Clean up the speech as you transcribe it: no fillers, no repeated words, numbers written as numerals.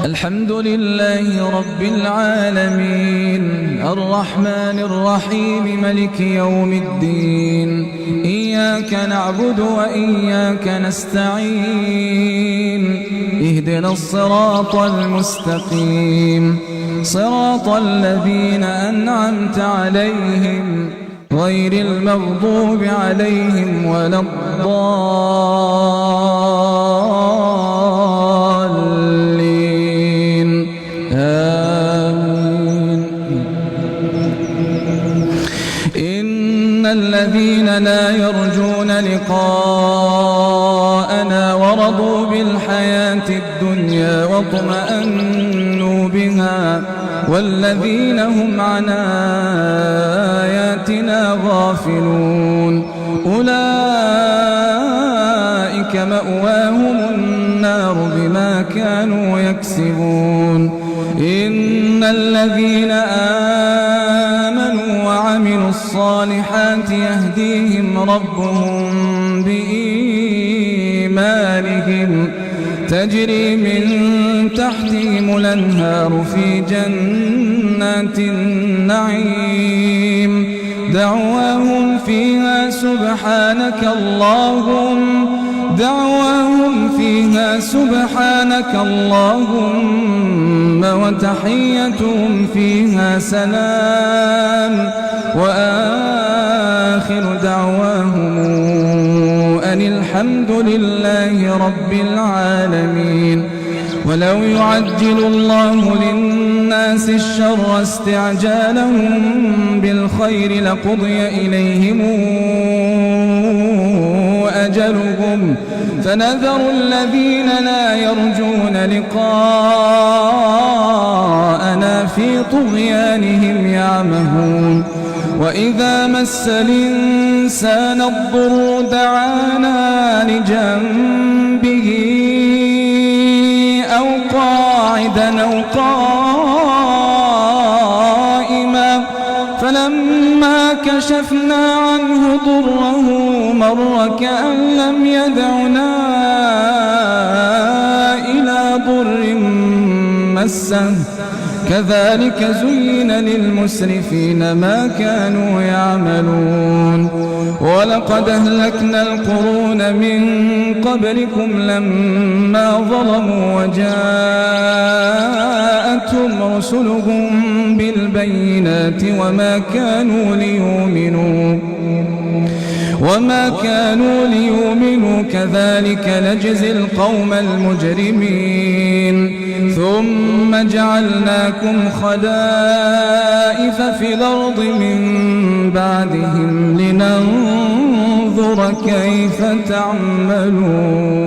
الحمد لله رب العالمين الرحمن الرحيم ملك يوم الدين إياك نعبد وإياك نستعين اهدنا الصراط المستقيم صراط الذين أنعمت عليهم غير المغضوب عليهم ولا الضالين آمين. إن الذين لا يرجون لقاءنا ورضوا بالحياة الدنيا واطمأنوا بها والذين هم عن آياتنا غافلون أولئك مأواهم النار بما كانوا يكسبون. إن الذين آمنوا وعملوا الصالحات يهديهم ربهم بإيمانهم تجري من تحتهم الأنهار في جنات النعيم دعواهم فيها سبحانك اللهم وتحيتهم فيها سلام وآخر دعواهم أن الحمد لله رب العالمين. ولو يعجل الله للناس الشر استعجالهم بالخير لقضي إليهم أجلهم فنذر الذين لا يرجون لقاءنا في طغيانهم يعمهون. وإذا مس الإنسان الضر دعانا لجنبه أو قاعدا أو قائما فلما كشفنا عنه ضره مر كأن لم يدعنا إلى ضر مسه كذلك زين للمسرفين ما كانوا يعملون. ولقد أهلكنا القرون من قبلكم لما ظلموا وجاءتهم رسلهم بالبينات وما كانوا ليؤمنوا كذلك نجزي القوم المجرمين. ثم جعلناكم خلائف في الأرض من بعدهم لننظر كيف تعملون.